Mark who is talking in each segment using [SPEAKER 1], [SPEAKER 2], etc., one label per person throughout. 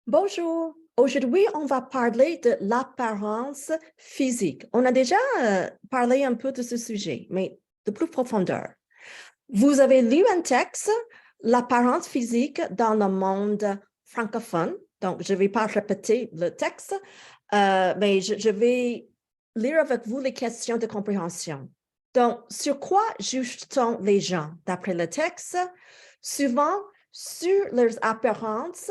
[SPEAKER 1] Bonjour. Aujourd'hui, on va parler de l'apparence physique. On a déjà parlé un peu de ce sujet, mais de plus profondeur. Vous avez lu un texte, l'apparence physique dans le monde francophone. Donc, je ne vais pas répéter le texte, mais je vais lire avec vous les questions de compréhension. Donc, sur quoi juge-t-on les gens d'après le texte? Souvent, sur leurs apparences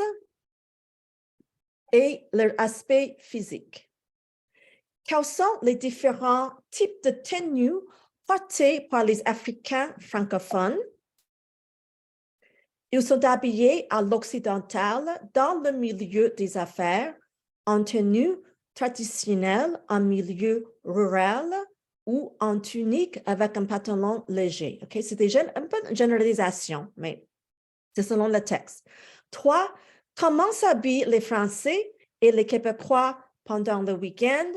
[SPEAKER 1] et leur aspect physique. Quels sont les différents types de tenues portés par les Africains francophones? Ils sont habillés à l'occidental dans le milieu des affaires en tenue traditionnelle en milieu rural ou en tunique avec un pantalon léger. Okay? C'est déjà un peu une généralisation, mais c'est selon le texte. 3. Comment s'habillent les Français et les Québécois pendant le week-end?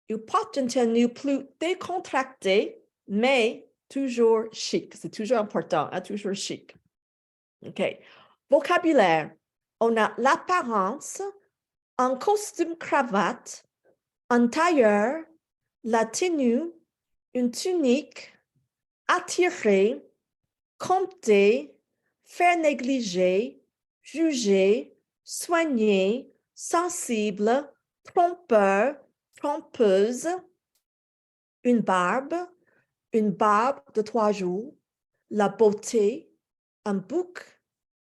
[SPEAKER 1] Ils portent une tenue plus décontractée, mais toujours chic. C'est toujours important, hein, toujours chic. OK. Vocabulaire. On a l'apparence, un costume cravate, un tailleur, la tenue, une tunique, attirer, compter, faire négliger, juger, soigner, sensible, trompeur, trompeuse, une barbe de 3 jours, la beauté, un bouc,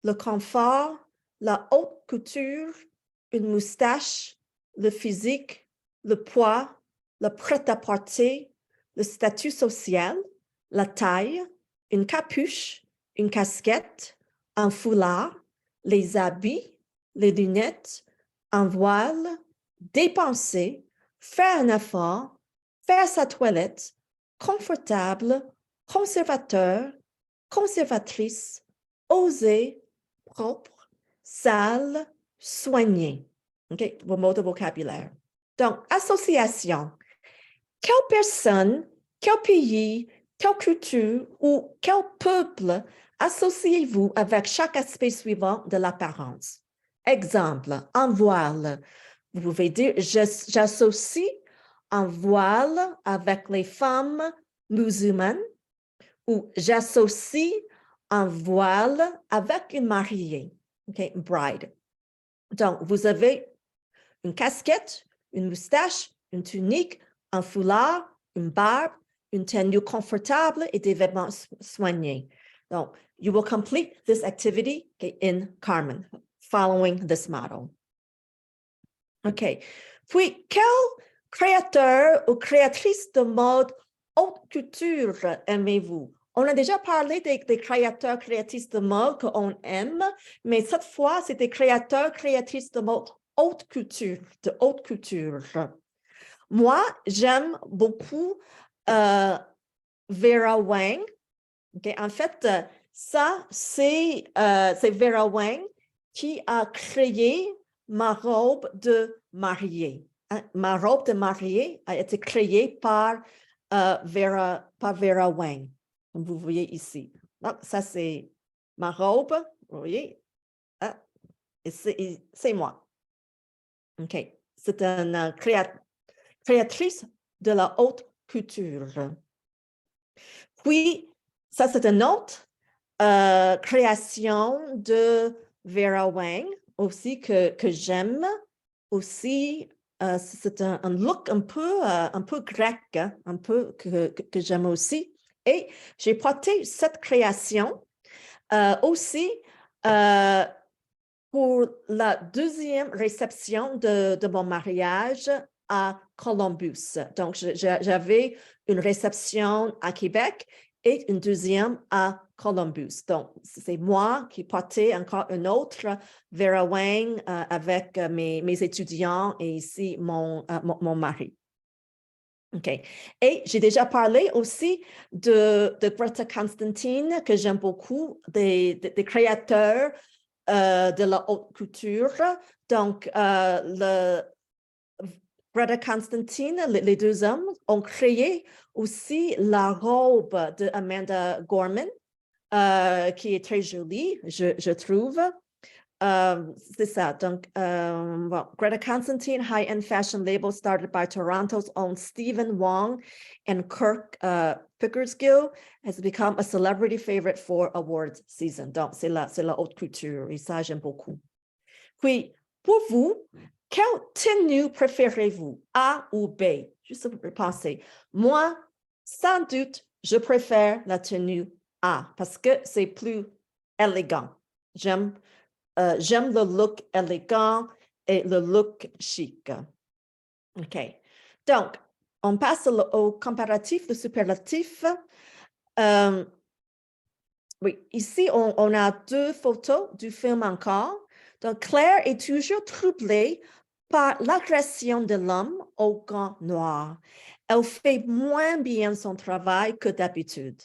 [SPEAKER 1] le confort, la haute couture, une moustache, le physique, le poids, le prêt-à-porter, le statut social, la taille, une capuche, une casquette, un foulard, les habits, les lunettes, un voile, dépenser, faire un effort, faire sa toilette, confortable, conservateur, conservatrice, oser, propre, sale, soigné. OK, vos mots de vocabulaire. Donc, association. Quelle personne, quel pays, quelle culture ou quel peuple associez-vous avec chaque aspect suivant de l'apparence? Exemple, un voile. Vous pouvez dire, j'associe un voile avec les femmes musulmanes ou j'associe un voile avec une mariée, okay, bride. Donc, vous avez une casquette, une moustache, une tunique, un foulard, une barbe, une tenue confortable et des vêtements soignés. Donc, you will complete this activity in Carmen, following this model. OK. Puis, quel créateur ou créatrice de mode haute couture aimez-vous? On a déjà parlé des créateurs, créatrices de mode qu'on aime, mais cette fois, c'est des créateurs, créatrices de mode haute couture, de haute couture. Moi, j'aime beaucoup Vera Wang. Okay? En fait, ça, c'est Vera Wang qui a créé ma robe de mariée. Ma robe de mariée a été créée par Vera Wang. Comme vous voyez ici. Donc, ça, c'est ma robe. Vous voyez? C'est moi. OK. C'est une créatrice de la haute couture. Puis, ça, c'est une autre création de Vera Wang aussi que j'aime. Aussi, c'est un look un peu grec, hein, un peu que j'aime aussi. Et j'ai porté cette création aussi pour la deuxième réception de mon mariage à Columbus. Donc, j'avais une réception à Québec et une deuxième à Columbus. Donc, c'est moi qui portais encore une autre Vera Wang avec mes étudiants et ici mon mari. OK. Et j'ai déjà parlé aussi de Greta Constantine, que j'aime beaucoup, des créateurs de la haute couture. Donc, Greta Constantine, les deux hommes, ont créé aussi la robe de Amanda Gorman, qui est très jolie, je trouve. C'est ça. Donc, well, Greta Constantine, high-end fashion label started by Toronto's own Stephen Wong and Kirk Pickersgill, has become a celebrity favorite for awards season. Donc, c'est la haute couture. Et ça, j'aime beaucoup. Puis, pour vous, quelle tenue préférez-vous, A ou B? Juste pour penser. Moi, sans doute, je préfère la tenue A parce que c'est plus élégant. J'aime le look élégant et le look chic. OK. Donc, on passe au comparatif, le superlatif. Oui, ici, on a deux photos du film encore. Donc, Claire est toujours troublée par l'agression de l'homme au gant noir. Elle fait moins bien son travail que d'habitude.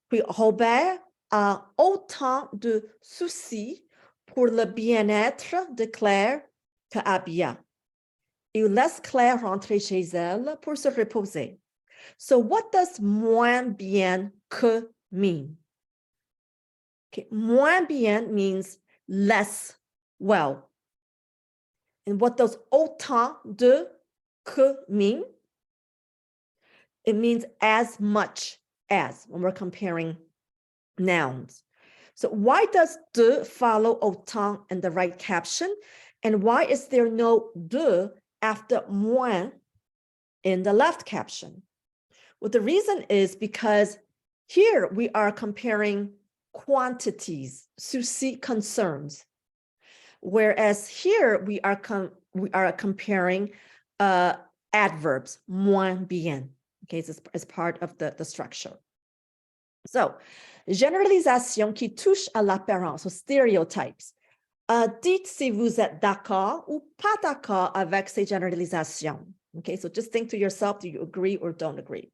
[SPEAKER 1] Puis, Robert a autant de soucis pour le bien-être de Claire que Abia. Il laisse Claire rentrer chez elle pour se reposer. So what does moins bien que mean? Okay. Moins bien means less well. And what does autant de que mean? It means as much as when we're comparing nouns. So why does de follow autant in the right caption? And why is there no de after moins in the left caption? Well, the reason is because here we are comparing quantities, souci, concerns, whereas here we are comparing adverbs, moins bien. Okay, so as part of the structure. So, généralisation qui touche à l'apparence, aux stereotypes. Dites si vous êtes d'accord ou pas d'accord avec ces généralisations. Okay, so just think to yourself, do you agree or don't agree?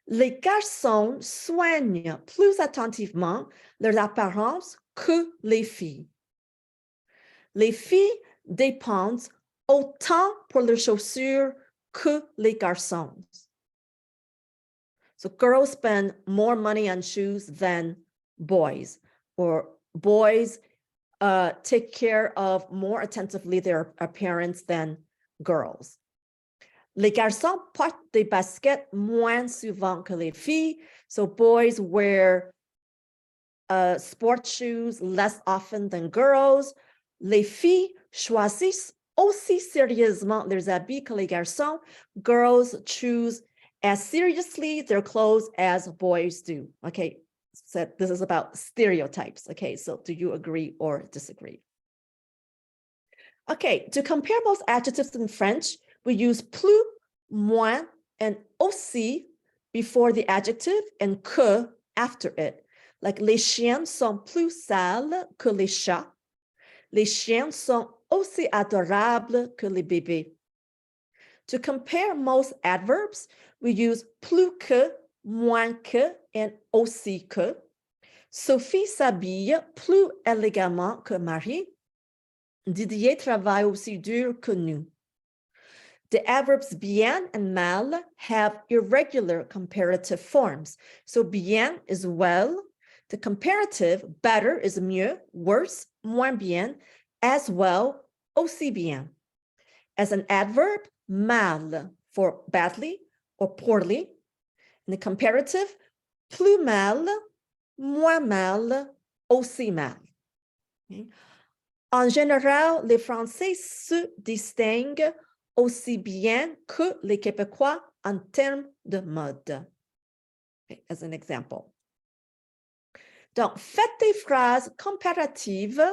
[SPEAKER 1] Les garçons soignent plus attentivement leur apparence que les filles. Les filles dépensent autant pour leurs chaussures que les garçons. So girls spend more money on shoes than boys, or boys take care of more attentively their appearance than girls. Les garçons portent des baskets moins souvent que les filles. So boys wear sport shoes less often than girls. Les filles choisissent aussi sérieusement leurs habits que les garçons. Girls choose as seriously their clothes as boys do. Okay, so this is about stereotypes. Okay, so do you agree or disagree? Okay, to compare both adjectives in French, we use plus, moins, and aussi before the adjective and que after it. Like les chiens sont plus sales que les chats. Les chiens sont aussi adorables que les bébés. To compare most adverbs, we use plus que, moins que, and aussi que. Sophie s'habille plus élégamment que Marie. Didier travaille aussi dur que nous. The adverbs bien and mal have irregular comparative forms. So bien is well. The comparative better is mieux, worse, moins bien, as well, aussi bien. As an adverb, mal for badly or poorly. In the comparative, plus mal, moins mal, aussi mal. Okay. En général, les Français se distinguent aussi bien que les Québécois en termes de mode. Okay, as an example. Donc, faites des phrases comparatives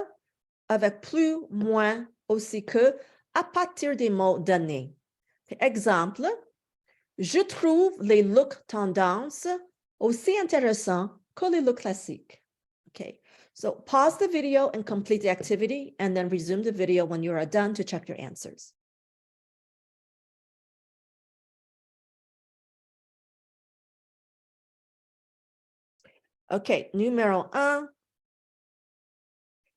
[SPEAKER 1] avec plus, moins, aussi que à partir des mots donnés. Exemple, je trouve les looks tendances aussi intéressants que les looks classiques. Okay, so pause the video and complete the activity, and then resume the video when you are done to check your answers. OK, numéro 1.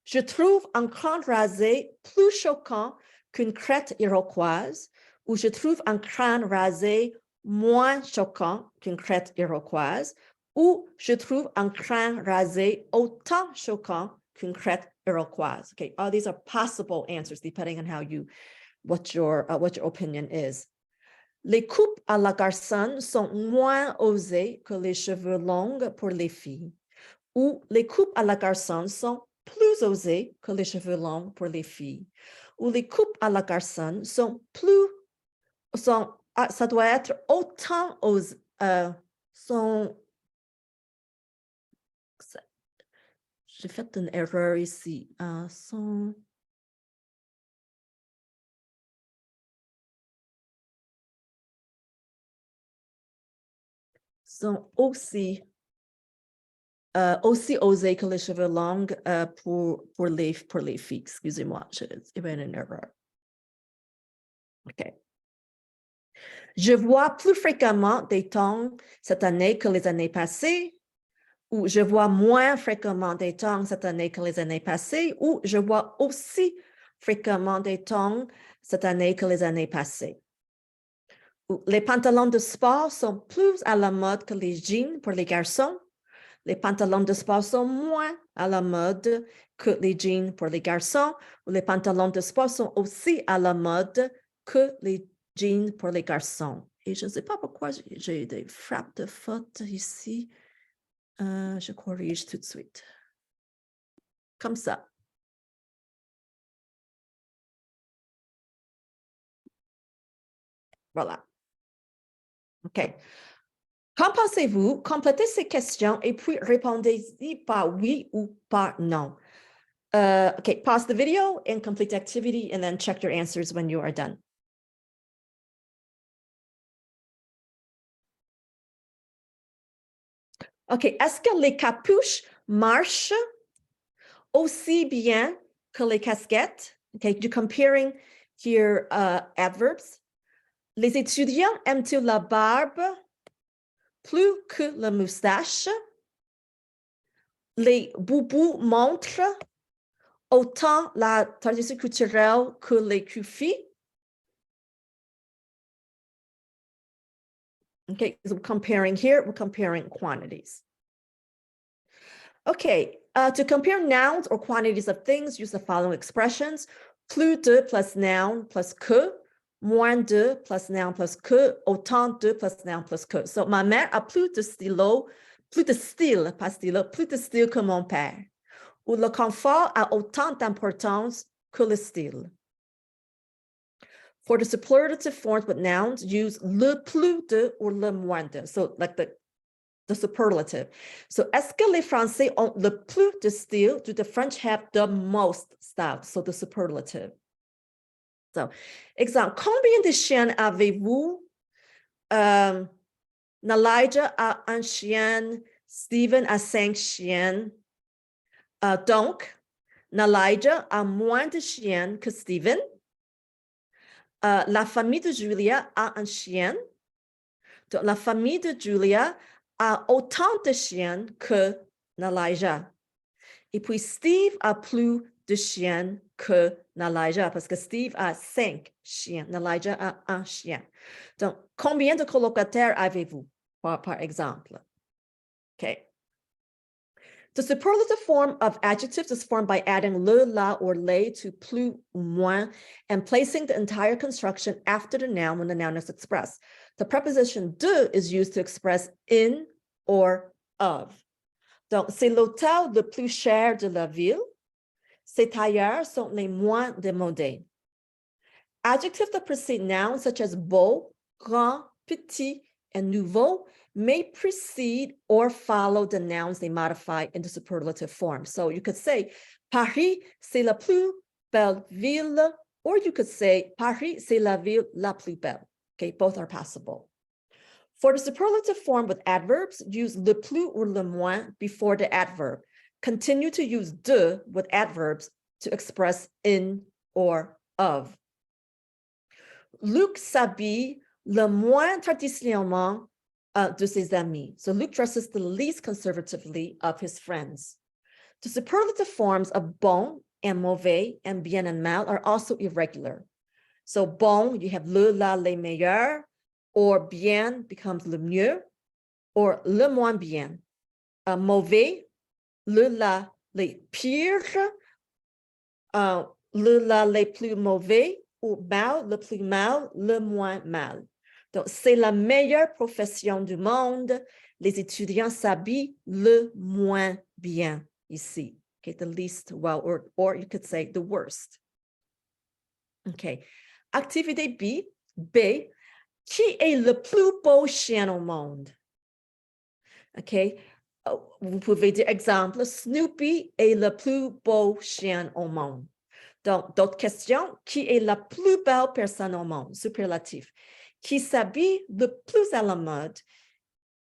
[SPEAKER 1] Je trouve un crâne rasé plus choquant qu'une crête iroquoise, ou je trouve un crâne rasé moins choquant qu'une crête iroquoise, ou je trouve un crâne rasé autant choquant qu'une crête Iroquois. Okay, all these are possible answers depending on how you, what your opinion is. Les coupes à la garçonne sont moins osées que les cheveux longs pour les filles. Ou les coupes à la garçonne sont plus osées que les cheveux longs pour les filles. Ou les coupes à la garçonne sont ça doit être autant osé, j'ai fait une erreur ici, sont aussi osés que les cheveux longs pour les filles. Excusez-moi, il y avait une erreur. OK. Je vois plus fréquemment des tongs cette année que les années passées, ou je vois moins fréquemment des tongs cette année que les années passées, ou je vois aussi fréquemment des tongs cette année que les années passées. Les pantalons de sport sont plus à la mode que les jeans pour les garçons. Les pantalons de sport sont moins à la mode que les jeans pour les garçons. Les pantalons de sport sont aussi à la mode que les jeans pour les garçons. Et je ne sais pas pourquoi j'ai des frappes de faute ici. Je corrige tout de suite. Comme ça. Voilà. OK. Qu'en pensez-vous? Complétez ces questions et puis répondez-y par oui ou par non. Okay, pause the video and complete the activity and then check your answers when you are done. OK, est-ce que les capuches marchent aussi bien que les casquettes? Okay, you're comparing here adverbs. Les étudiants aiment-ils la barbe plus que la moustache? Les boubous montrent autant la tradition culturelle que les kufis? Okay, so we're comparing here, we're comparing quantities. Okay, to compare nouns or quantities of things, use the following expressions. Plus de plus noun plus que, moins de plus noun plus que, autant de plus noun plus que. So, ma mère a plus de style, pas stylo, plus de style que mon père. Ou le confort a autant d'importance que le style. For the superlative forms with nouns, use le plus de or le moins de. So like the superlative. So, est-ce que les Français ont le plus de style? Do the French have the most style? So the superlative. So, exemple, combien de chiens avez-vous? Nalija a un chien, Steven a 5 chiens. Donc, Nalija a moins de chiens que Steven. La famille de Julia a un chien. Donc, la famille de Julia a autant de chiens que Nalija. Et puis, Steve a plus de chiens que Nalija parce que Steve a 5 chiens. Nalija a un chien. Donc, combien de colocataires avez-vous, par exemple? Okay. The superlative form of adjectives is formed by adding le, la, or les to plus ou moins and placing the entire construction after the noun when the noun is expressed. The preposition de is used to express in or of. Donc, c'est l'hôtel le plus cher de la ville. Ces tailleurs sont les moins démodés. Adjectives that precede nouns such as beau, grand, petit, and nouveau may precede or follow the nouns they modify in the superlative form. So you could say, Paris, c'est la plus belle ville, or you could say, Paris, c'est la ville la plus belle. Okay, both are possible. For the superlative form with adverbs, use le plus or le moins before the adverb. Continue to use de with adverbs to express in or of. Luc s'habille le moins traditionnellement de ses amis. So Luc dresses the least conservatively of his friends. The superlative forms of bon and mauvais and bien and mal are also irregular. So bon, you have le, la, les meilleurs, or bien becomes le mieux, or le moins bien. Mauvais, le, la, les pires, les plus mauvais ou mal, le plus mal, le moins mal. Donc, c'est la meilleure profession du monde. Les étudiants s'habillent le moins bien ici. Okay, the least well, or you could say the worst. Okay. Activité B. Qui est le plus beau chien au monde? OK. Vous pouvez dire, exemple, Snoopy est le plus beau chien au monde. Donc, d'autres questions. Qui est la plus belle personne au monde? Superlatif. Qui s'habille le plus à la mode?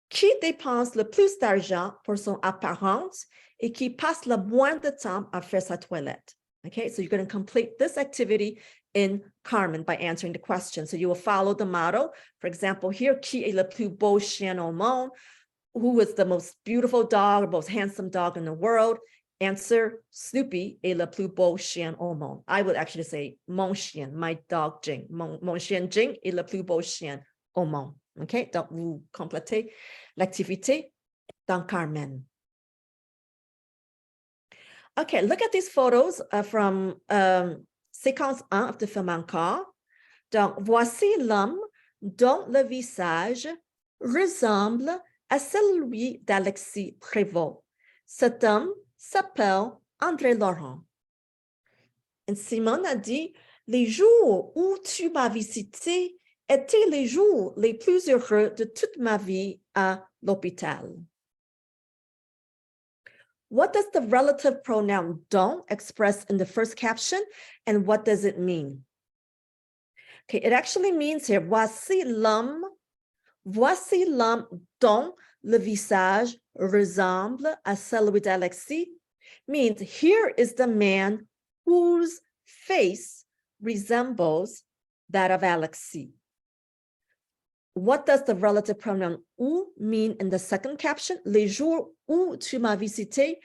[SPEAKER 1] Qui dépense le plus d'argent pour son apparence et qui passe le moins de temps à faire sa toilette? Okay, so you're going to complete this activity in Carmen by answering the question. So you will follow the model. For example, here, qui est le plus beau chien au monde? Who is the most beautiful dog or most handsome dog in the world? Answer, Snoopy est le plus beau chien au monde. I would actually say, mon chien, my dog Jing. Mon chien Jing est le plus beau chien au monde. OK? Donc, vous complétez l'activité dans Carmen. Okay, look at these photos from séquence 1 of the film encore. Donc, voici l'homme dont le visage ressemble à celui d'Alexis Prévost. Cet homme s'appelle André Laurent. Et Simone a dit, les jours où tu m'as visité étaient les jours les plus heureux de toute ma vie à l'hôpital. What does the relative pronoun dont express in the first caption, and what does it mean? Okay, it actually means here, voici l'homme dont le visage ressemble à celui d'Alexis, means here is the man whose face resembles that of Alexis. What does the relative pronoun où mean in the second caption? Les jours où tu m'as visité.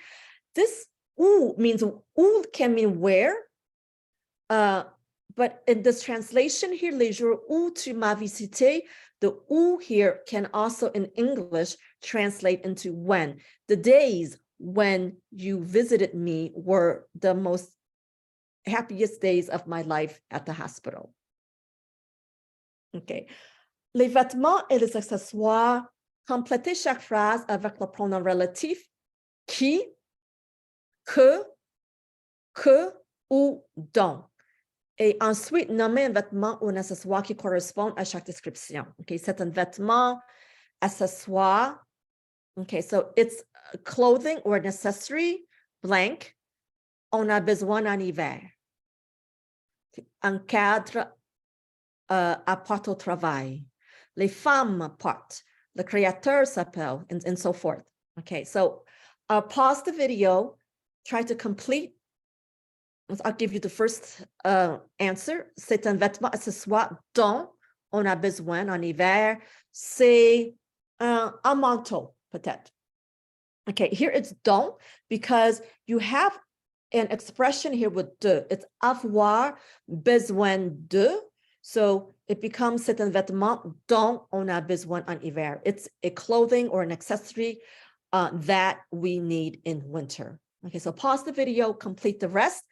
[SPEAKER 1] This où means où can mean where, but in this translation here, les jours où tu m'as visité, the où here can also in English translate into when. The days when you visited me were the most happiest days of my life at the hospital. Okay. Les vêtements et les accessoires, complétez chaque phrase avec le pronom relatif qui, que ou dont. Et ensuite, nommez un vêtement ou un accessoire qui correspond à chaque description. Okay, c'est un vêtement, accessoire. Okay, so it's clothing or an accessory, blank. On a besoin en hiver. Un cadre apporte au travail. Les femmes portent. Le créateur s'appelle, and so forth. Okay, so pause the video, try to complete. I'll give you the first answer. C'est un vêtement accessoire dont on a besoin en hiver. C'est un manteau, peut-être. Okay, here it's dont because you have an expression here with de. It's avoir besoin de. So it becomes c'est un vêtement dont on a besoin en hiver. It's a clothing or an accessory that we need in winter. Okay, so pause the video, complete the rest,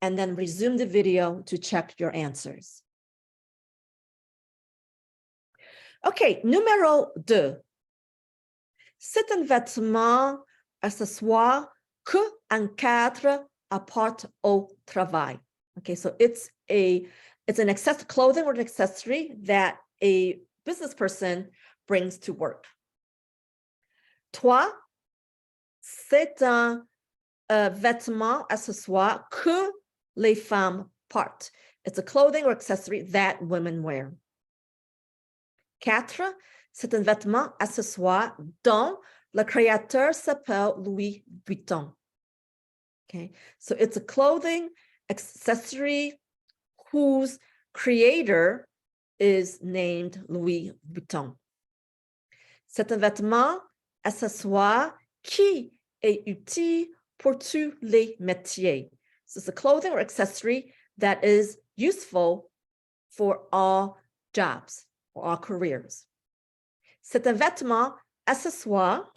[SPEAKER 1] and then resume the video to check your answers. Okay, numéro 2. C'est un vêtement accessoire que un cadre apporte au travail. Okay, so it's an clothing or an accessory that a business person brings to work. 3, c'est un vêtement accessoire que les femmes portent. It's a clothing or accessory that women wear. 4, c'est un vêtement accessoire dont le créateur s'appelle Louis Vuitton. Okay, so it's a clothing accessory whose creator is named Louis Vuitton. C'est un vêtement accessoire qui est utile pour tous les métiers. So it's a clothing or accessory that is useful for all jobs or all careers. C'est un vêtement accessoire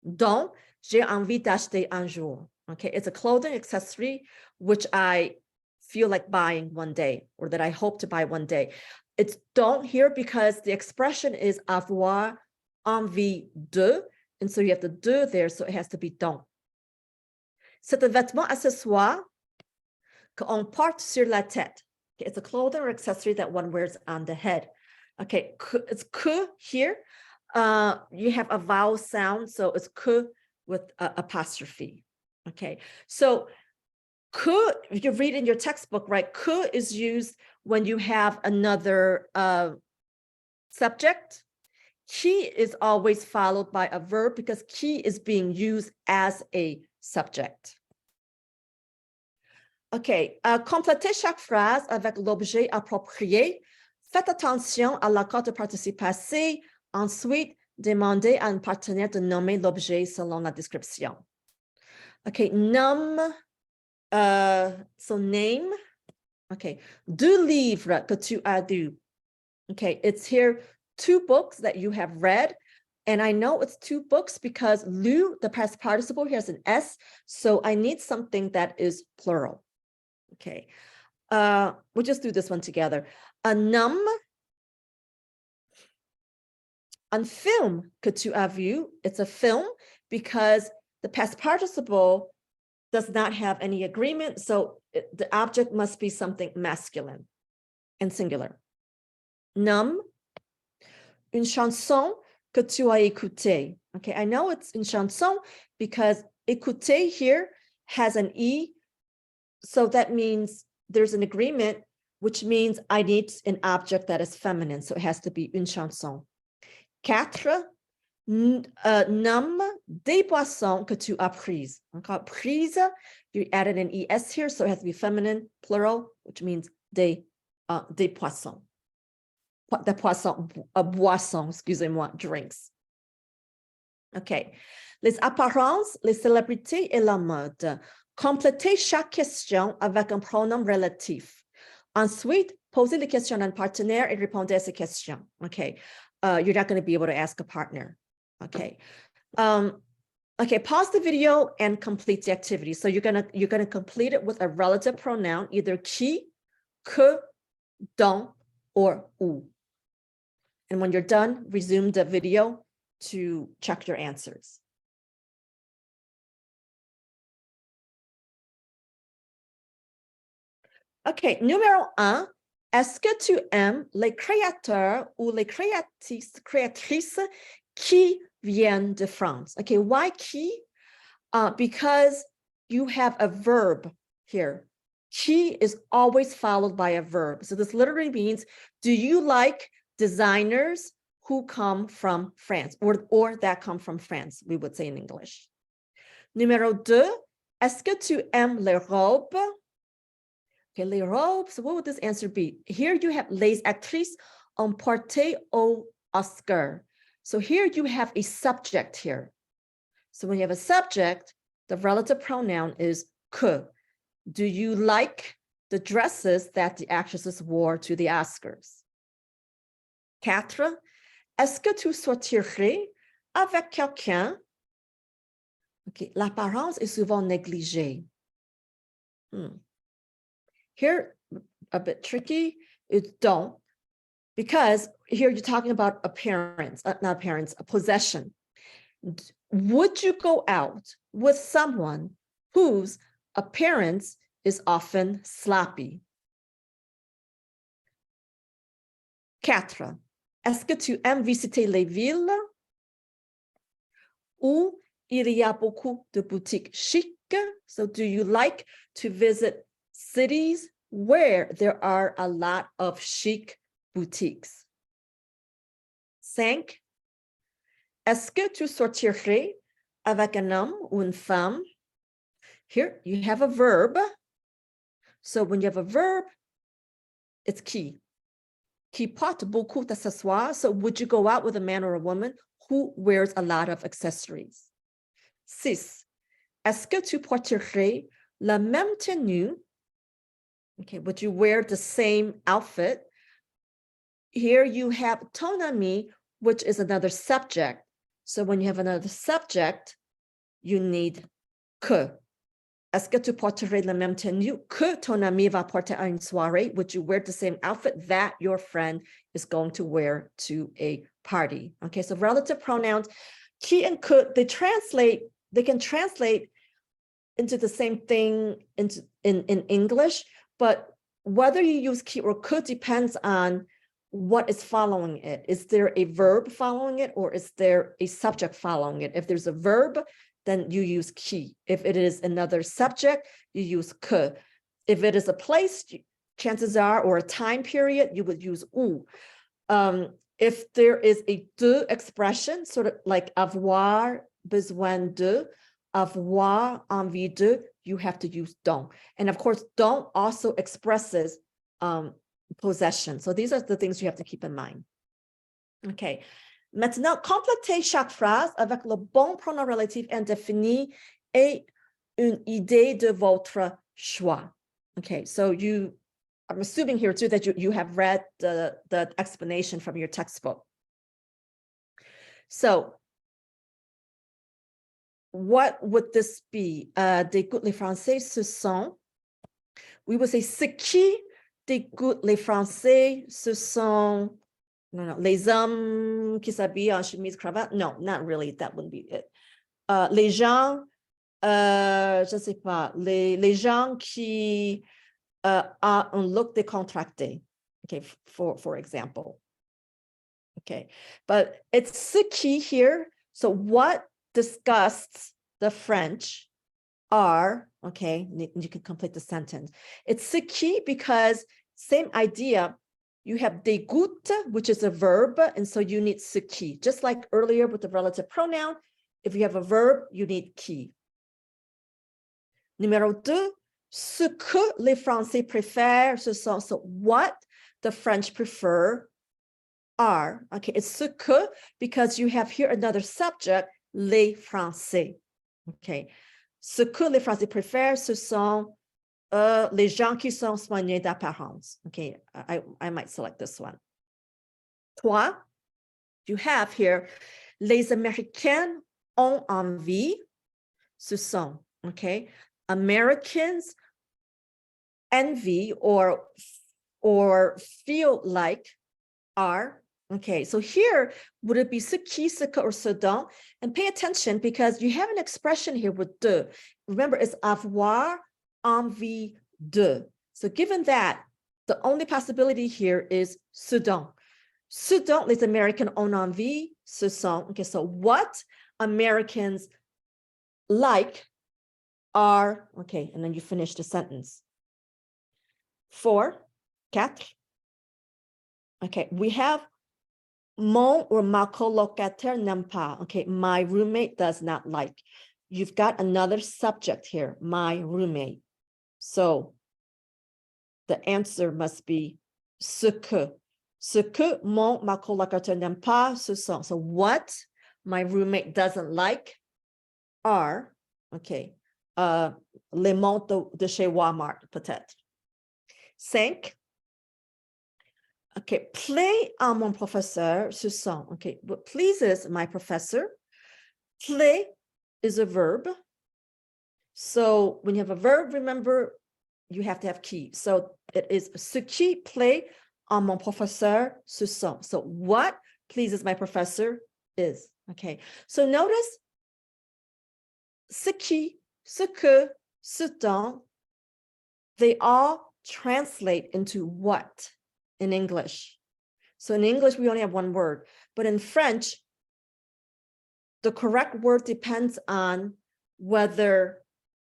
[SPEAKER 1] dont j'ai envie d'acheter un jour. Okay, it's a clothing accessory, which I feel like buying one day, or that I hope to buy one day. It's don't here because the expression is avoir envie de, and so you have the de there, so it has to be don't. C'est un vêtement accessoire qu'on porte sur la tête. Okay, it's a clothing or accessory that one wears on the head. Okay, it's que here. You have a vowel sound, so it's que with apostrophe. Okay, so que, if you read in your textbook, right, que is used when you have another subject. Qui is always followed by a verb because qui is being used as a subject. OK, complétez chaque phrase avec l'objet approprié. Faites attention à l'accord de participe passé. Ensuite, demandez à un partenaire de nommer l'objet selon la description. OK, nomme, so name. OK, deux livres que tu as lus. OK, it's here 2 books that you have read. And I know it's 2 books because lu, the past participle here has an S. So I need something that is plural. Okay, we'll just do this one together. Un film que tu as vu, it's a film because the past participle does not have any agreement. So the object must be something masculine and singular. Nomme une chanson que tu as écoutée. Okay, I know it's une chanson because écouter here has an E. So that means there's an agreement, which means I need an object that is feminine. So it has to be une chanson. 4, nomme des boissons que tu as prises. Okay, prise, you added an ES here, so it has to be feminine, plural, which means des poissons. Des poissons, boissons, excusez-moi, drinks. Okay. Les apparences, les célébrités et la mode. Complétez chaque question avec un pronom relatif. Ensuite, posez les questions à un partenaire et répondez à ces questions. Okay. You're not going to be able to ask a partner. Okay. Okay, pause the video and complete the activity. So you're gonna complete it with a relative pronoun, either qui, que, dont, or ou. And when you're done, resume the video to check your answers. OK, numéro 1, est-ce que tu aimes les créateurs ou les créatrices qui viennent de France? OK, why qui? Because you have a verb here. Qui is always followed by a verb. So this literally means, do you like designers who come from France or that come from France, we would say in English. Numéro 2, est-ce que tu aimes les robes? Okay, les robes, so what would this answer be? Here you have les actrices ont porté au Oscar. So here you have a subject here. So when you have a subject, the relative pronoun is que. Do you like the dresses that the actresses wore to the Oscars? 4, est-ce que tu sortirais avec quelqu'un? Okay, l'apparence est souvent négligée. Here, a bit tricky, it's don't, because here you're talking about appearance, not appearance, a possession. Would you go out with someone whose appearance is often sloppy? 4, est-ce que tu aimes visiter les villes où il y a beaucoup de boutiques chic? So do you like to visit cities where there are a lot of chic boutiques? 5, est-ce que tu sortirais avec un homme ou une femme? Here you have a verb. So when you have a verb, it's qui. Qui porte beaucoup d'accessoires. So would you go out with a man or a woman who wears a lot of accessories? 6, est-ce que tu porterais la même tenue? Okay, would you wear the same outfit? Here you have ton ami, which is another subject. So when you have another subject, you need que. est-ce que tu porterais la même tenue que ton ami va porter à une soirée? Would you wear the same outfit that your friend is going to wear to a party? Okay, so relative pronouns, qui and que, they can translate into the same thing in English, but whether you use qui or que depends on what is following it. Is there a verb following it, or is there a subject following it? If there's a verb, then you use qui. If it is another subject, you use que. If it is a place, chances are, or a time period, you would use ou. If there is a de expression, sort of like avoir besoin de, avoir envie de, you have to use donc. And of course, donc also expresses possession. So these are the things you have to keep in mind. Okay. Maintenant, complétez chaque phrase avec le bon pronom relatif indéfini et une idée de votre choix. Okay, so I'm assuming here too that you have read the explanation from your textbook. So what would this be? D'écoute les Français, ce sont. We would say ce qui d'écoute les Français, ce sont. No, les hommes qui s'habillent en chemise cravate. No, not really. That wouldn't be it. Les gens, je sais pas, les gens qui ont un look décontracté. Okay, for example. Okay, but it's ce qui here. So what disgusts the French are, okay, you can complete the sentence. It's ce qui because same idea. You have dégoûte, which is a verb, and so you need ce qui. Just like earlier with the relative pronoun, if you have a verb, you need qui. Numéro 2, ce que les Français préfèrent, ce sont, so what the French prefer are. Okay, it's ce que because you have here another subject, les Français. Okay, ce que les Français préfèrent, ce sont les gens qui sont soignés d'apparence. Okay, I might select this one. 3, you have here, les Américains ont envie, ce sont, okay? Americans envy or feel like are, okay? So here, would it be ce qui, ce que, or ce dont? And pay attention because you have an expression here with de. Remember, it's avoir envie de. So given that, the only possibility here is ce dont. Ce dont les Américains ont envie, ce sont. Okay, so what Americans like are, okay, and then you finish the sentence. 4, 4. Okay, we have mon or ma colocataire n'aime pas. Okay, my roommate does not like. You've got another subject here, my roommate. So the answer must be ce que. Ce que ma colocataire n'aime pas, ce sont. So what my roommate doesn't like are, okay, les montres de chez Walmart, peut-être. 5. Okay, plaît à mon professeur, ce sont. Okay, what pleases my professor. Plaît is a verb. So when you have a verb, remember, you have to have qui. So it is ce qui plaît à mon professeur, ce sont. So what pleases my professor is. Okay, so notice ce qui, ce que, ce dont, they all translate into what in English. So in English, we only have one word, but in French, the correct word depends on whether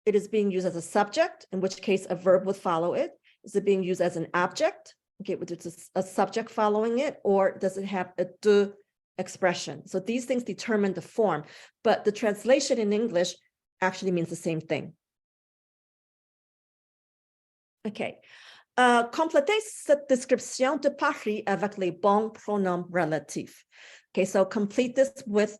[SPEAKER 1] it is being used as a subject, in which case a verb would follow it. Is it being used as an object? Okay, which is a subject following it, or does it have a de expression? So these things determine the form, but the translation in English actually means the same thing. Okay. Complétez cette description de Paris avec les bons pronoms relatifs. Okay, so complete this with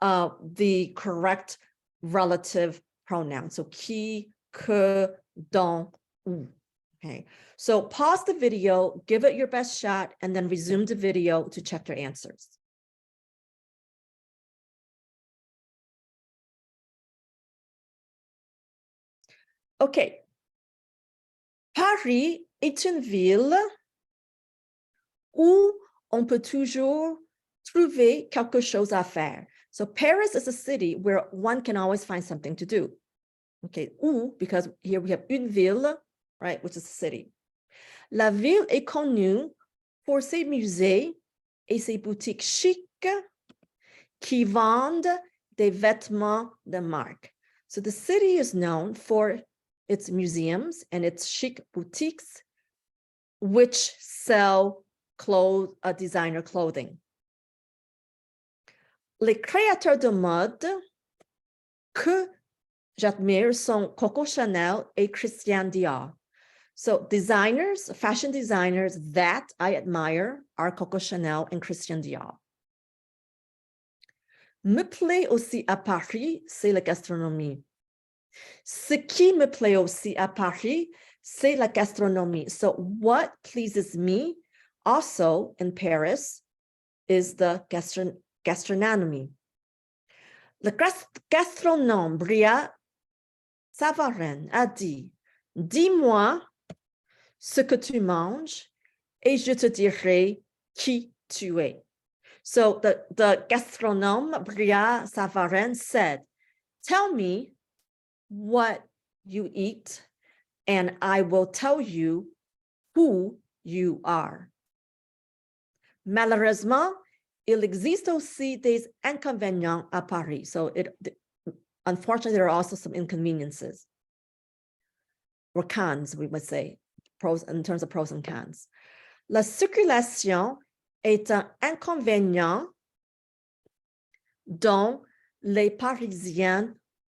[SPEAKER 1] the correct relative pronoun. So qui, que, dont, ou. Okay, so pause the video, give it your best shot, and then resume the video to check your answers. OK. Paris est une ville où on peut toujours trouver quelque chose à faire. So Paris is a city where one can always find something to do. Okay, où, because here we have une ville, right, which is a city. La ville est connue pour ses musées et ses boutiques chics qui vendent des vêtements de marque. So the city is known for its museums and its chic boutiques, which sell designer clothing. Les créateurs de mode que j'admire sont Coco Chanel et Christian Dior. So designers, fashion designers that I admire are Coco Chanel and Christian Dior. Me plaît aussi à Paris, c'est la gastronomie. Ce qui me plaît aussi à Paris, c'est la gastronomie. So what pleases me also in Paris is the gastronomy. Le gastronome Bria Savarin a dit, dis-moi ce que tu manges et je te dirai qui tu es. So the gastronome Bria Savarin said, tell me what you eat and I will tell you who you are. Malheureusement, il existe aussi des inconvénients à Paris. So unfortunately, there are also some inconveniences or cons, we would say, pros in terms of pros and cons. La circulation est un inconvénient dont les Parisiens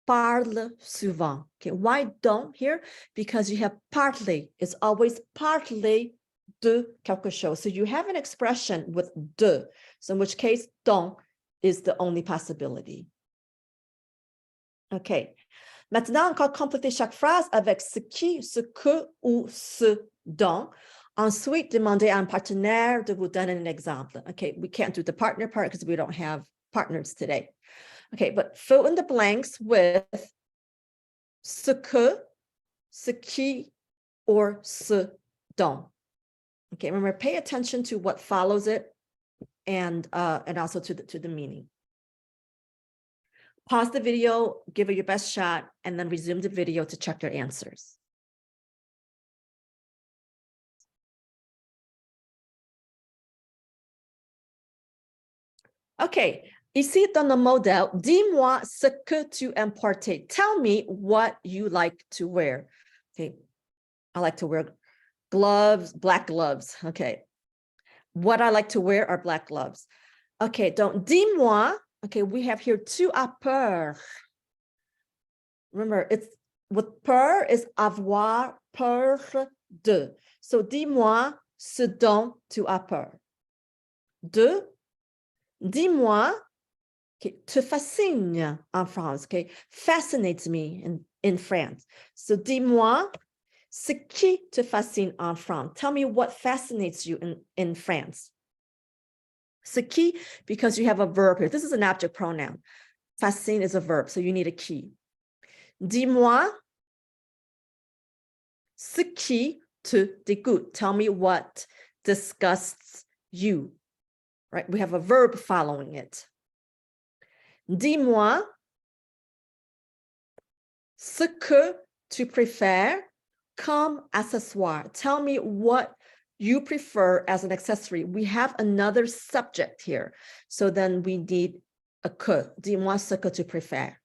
[SPEAKER 1] parlent souvent. Okay, why don't here? Because you have partly, it's always partly de quelque chose. So you have an expression with de, so in which case dont is the only possibility. OK. Maintenant, encore compléter chaque phrase avec ce qui, ce que ou ce dont. Ensuite, demandez à un partenaire de vous donner un exemple. Okay, we can't do the partner part because we don't have partners today. Okay, but fill in the blanks with ce que, ce qui, or ce dont. Okay, remember, pay attention to what follows it and also to the meaning. Pause the video, give it your best shot, and then resume the video to check your answers. Okay, ici dans le modèle, dis-moi ce que tu aimes porter. Tell me what you like to wear. Okay, I like to wear gloves, black gloves. Okay, what I like to wear are black gloves. Okay, donc dis-moi. Okay, we have here tu as peur. Remember, it's with peur is avoir peur de. So dis-moi ce dont tu as peur. De. Dis-moi, okay, te fascine en France, okay, fascinates me in France. So dis-moi ce qui te fascine en France. Tell me what fascinates you in France. Ce qui, because you have a verb here. This is an object pronoun. Fascine is a verb, so you need a qui. Dis-moi ce qui te dégoûte. Tell me what disgusts you. Right? We have a verb following it. Dis-moi ce que tu préfères comme accessoire. Tell me what you prefer as an accessory. We have another subject here. So then we need a que. Dis-moi ce que tu préfères.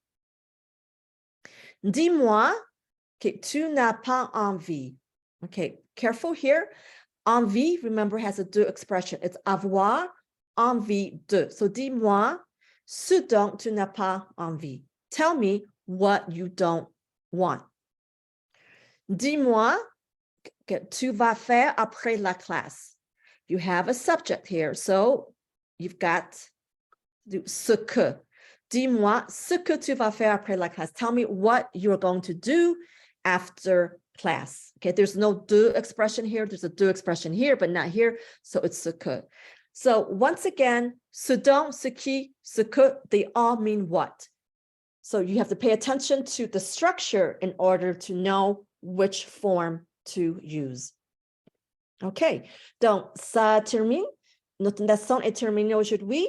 [SPEAKER 1] Dis-moi que tu n'as pas envie. Okay, careful here. Envie, remember, has a de expression. It's avoir envie de. So dis-moi ce dont tu n'as pas envie. Tell me what you don't want. Dis-moi que tu vas faire après la classe. You have a subject here, so you've got ce que. Dis-moi ce que tu vas faire après la classe. Tell me what you're going to do after class. Okay, there's no de expression here. There's a de expression here, but not here. So it's ce que. So once again, ce dont, ce qui, ce que, they all mean what? So you have to pay attention to the structure in order to know which form to use. OK, donc ça termine. Notre leçon est terminée aujourd'hui.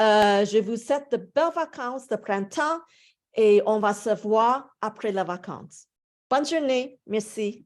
[SPEAKER 1] Je vous souhaite de belles vacances de printemps et on va se voir après les vacances. Bonne journée. Merci.